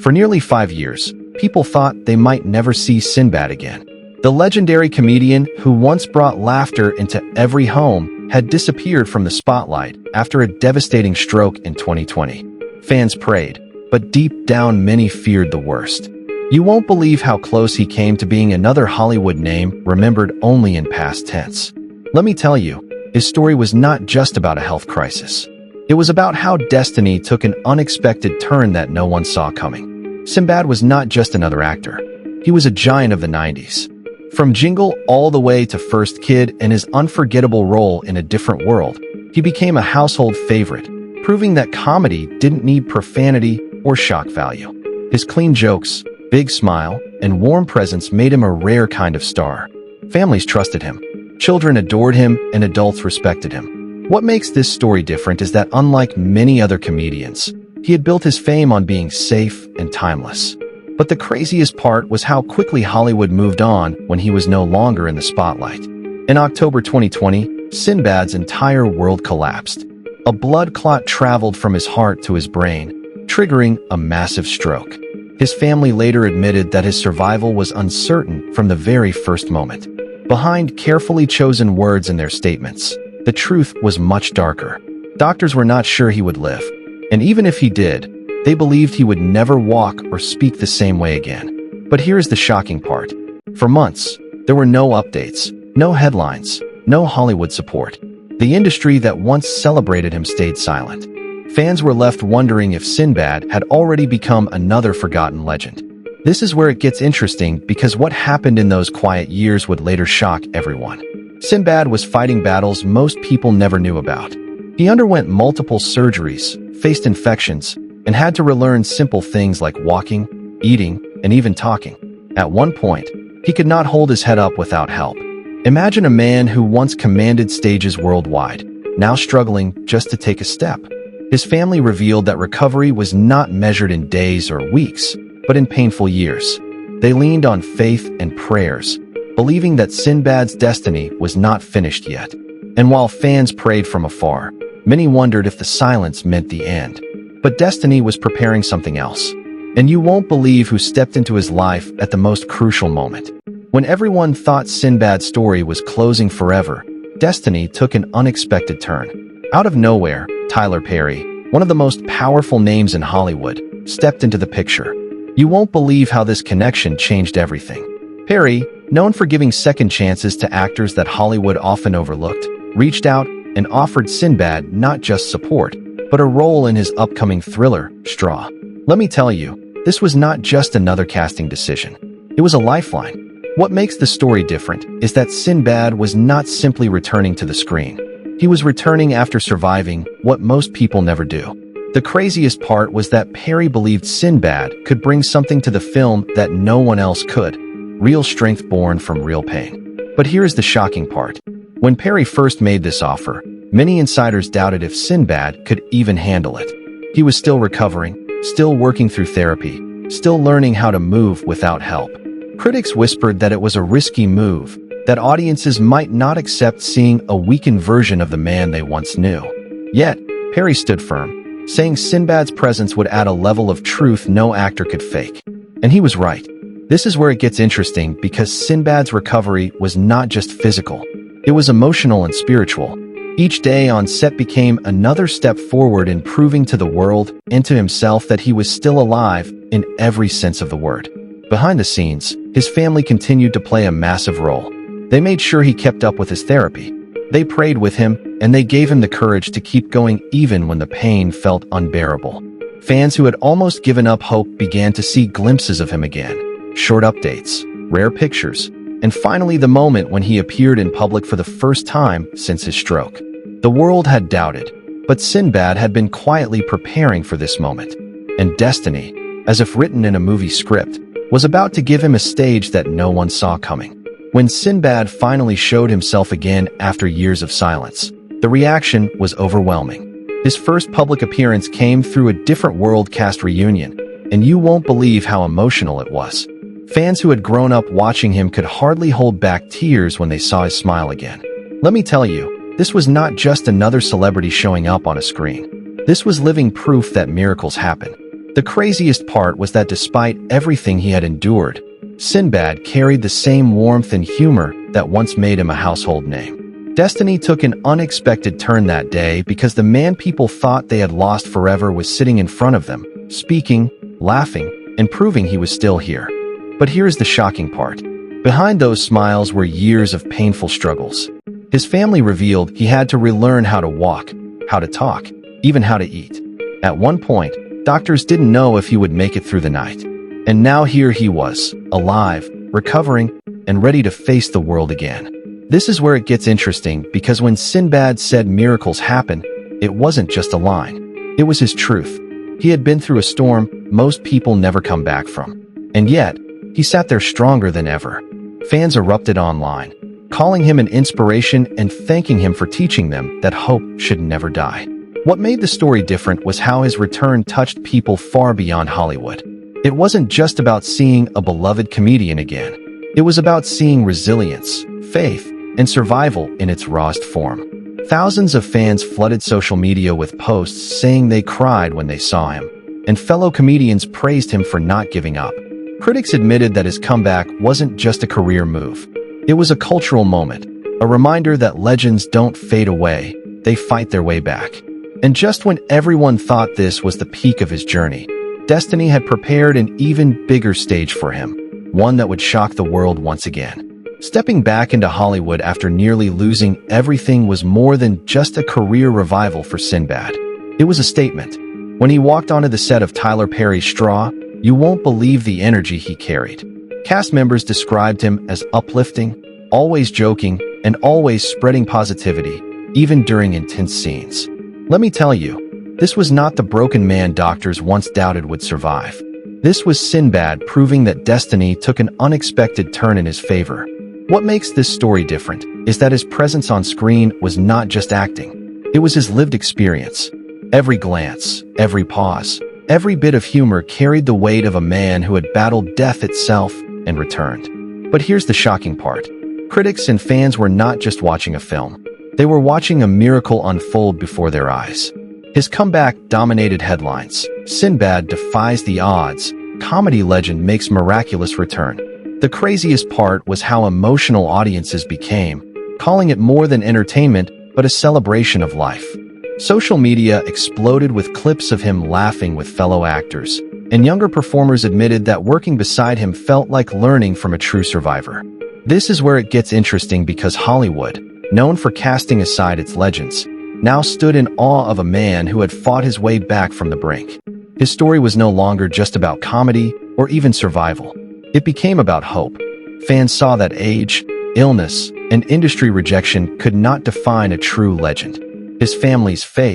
For nearly 5 years, people thought they might never see Sinbad again. The legendary comedian who once brought laughter into every home had disappeared from the spotlight after a devastating stroke in 2020. Fans prayed, but deep down many feared the worst. You won't believe how close he came to being another Hollywood name remembered only in past tense. Let me tell you, his story was not just about a health crisis. It was about how destiny took an unexpected turn that no one saw coming. Sinbad was not just another actor. He was a giant of the 90s. From Jingle all the way to First Kid and his unforgettable role in A Different World, he became a household favorite, proving that comedy didn't need profanity or shock value. His clean jokes, big smile, and warm presence made him a rare kind of star. Families trusted him. Children adored him, and adults respected him. What makes this story different is that unlike many other comedians, he had built his fame on being safe and timeless. But the craziest part was how quickly Hollywood moved on when he was no longer in the spotlight. In October 2020, Sinbad's entire world collapsed. A blood clot traveled from his heart to his brain, triggering a massive stroke. His family later admitted that his survival was uncertain from the very first moment. Behind carefully chosen words in their statements, the truth was much darker. Doctors were not sure he would live, and even if he did, they believed he would never walk or speak the same way again. But here's the shocking part. For months, there were no updates, no headlines, no Hollywood support. The industry that once celebrated him stayed silent. Fans were left wondering if Sinbad had already become another forgotten legend. This is where it gets interesting because what happened in those quiet years would later shock everyone. Sinbad was fighting battles most people never knew about. He underwent multiple surgeries, faced infections, and had to relearn simple things like walking, eating, and even talking. At one point, he could not hold his head up without help. Imagine a man who once commanded stages worldwide, now struggling just to take a step. His family revealed that recovery was not measured in days or weeks, but in painful years. They leaned on faith and prayers, believing that Sinbad's destiny was not finished yet. And while fans prayed from afar, many wondered if the silence meant the end. But destiny was preparing something else. And you won't believe who stepped into his life at the most crucial moment. When everyone thought Sinbad's story was closing forever, destiny took an unexpected turn. Out of nowhere, Tyler Perry, one of the most powerful names in Hollywood, stepped into the picture. You won't believe how this connection changed everything. Perry, known for giving second chances to actors that Hollywood often overlooked, reached out and offered Sinbad not just support, but a role in his upcoming thriller, Straw. Let me tell you, this was not just another casting decision. It was a lifeline. What makes the story different is that Sinbad was not simply returning to the screen. He was returning after surviving what most people never do. The craziest part was that Perry believed Sinbad could bring something to the film that no one else could. Real strength born from real pain. But here's the shocking part. When Perry first made this offer, many insiders doubted if Sinbad could even handle it. He was still recovering, still working through therapy, still learning how to move without help. Critics whispered that it was a risky move, that audiences might not accept seeing a weakened version of the man they once knew. Yet, Perry stood firm, saying Sinbad's presence would add a level of truth no actor could fake. And he was right. This is where it gets interesting because Sinbad's recovery was not just physical. It was emotional and spiritual. Each day on set became another step forward in proving to the world and to himself that he was still alive in every sense of the word. Behind the scenes, his family continued to play a massive role. They made sure he kept up with his therapy. They prayed with him, and they gave him the courage to keep going even when the pain felt unbearable. Fans who had almost given up hope began to see glimpses of him again. Short updates, rare pictures, and finally the moment when he appeared in public for the first time since his stroke. The world had doubted, but Sinbad had been quietly preparing for this moment. And destiny, as if written in a movie script, was about to give him a stage that no one saw coming. When Sinbad finally showed himself again after years of silence, the reaction was overwhelming. His first public appearance came through a Different World cast reunion, and you won't believe how emotional it was. Fans who had grown up watching him could hardly hold back tears when they saw his smile again. Let me tell you, this was not just another celebrity showing up on a screen. This was living proof that miracles happen. The craziest part was that despite everything he had endured, Sinbad carried the same warmth and humor that once made him a household name. Destiny took an unexpected turn that day because the man people thought they had lost forever was sitting in front of them, speaking, laughing, and proving he was still here. But here's the shocking part. Behind those smiles were years of painful struggles. His family revealed he had to relearn how to walk, how to talk, even how to eat. At one point, doctors didn't know if he would make it through the night. And now here he was, alive, recovering, and ready to face the world again. This is where it gets interesting because when Sinbad said miracles happen, it wasn't just a line. It was his truth. He had been through a storm most people never come back from. And yet, he sat there stronger than ever. Fans erupted online, calling him an inspiration and thanking him for teaching them that hope should never die. What made the story different was how his return touched people far beyond Hollywood. It wasn't just about seeing a beloved comedian again. It was about seeing resilience, faith, and survival in its rawest form. Thousands of fans flooded social media with posts saying they cried when they saw him, and fellow comedians praised him for not giving up. Critics admitted that his comeback wasn't just a career move. It was a cultural moment, a reminder that legends don't fade away, they fight their way back. And just when everyone thought this was the peak of his journey, Destiny had prepared an even bigger stage for him, one that would shock the world once again. Stepping back into Hollywood after nearly losing everything was more than just a career revival for Sinbad. It was a statement. When he walked onto the set of Tyler Perry's Straw, you won't believe the energy he carried. Cast members described him as uplifting, always joking, and always spreading positivity, even during intense scenes. Let me tell you, this was not the broken man doctors once doubted would survive. This was Sinbad proving that destiny took an unexpected turn in his favor. What makes this story different is that his presence on screen was not just acting. It was his lived experience. Every glance, every pause, every bit of humor carried the weight of a man who had battled death itself and returned. But here's the shocking part. Critics and fans were not just watching a film. They were watching a miracle unfold before their eyes. His comeback dominated headlines. Sinbad defies the odds. Comedy legend makes miraculous return. The craziest part was how emotional audiences became, calling it more than entertainment, but a celebration of life. Social media exploded with clips of him laughing with fellow actors, and younger performers admitted that working beside him felt like learning from a true survivor. This is where it gets interesting because Hollywood, known for casting aside its legends, now stood in awe of a man who had fought his way back from the brink. His story was no longer just about comedy or even survival. It became about hope. Fans saw that age, illness, and industry rejection could not define a true legend. His family's faith,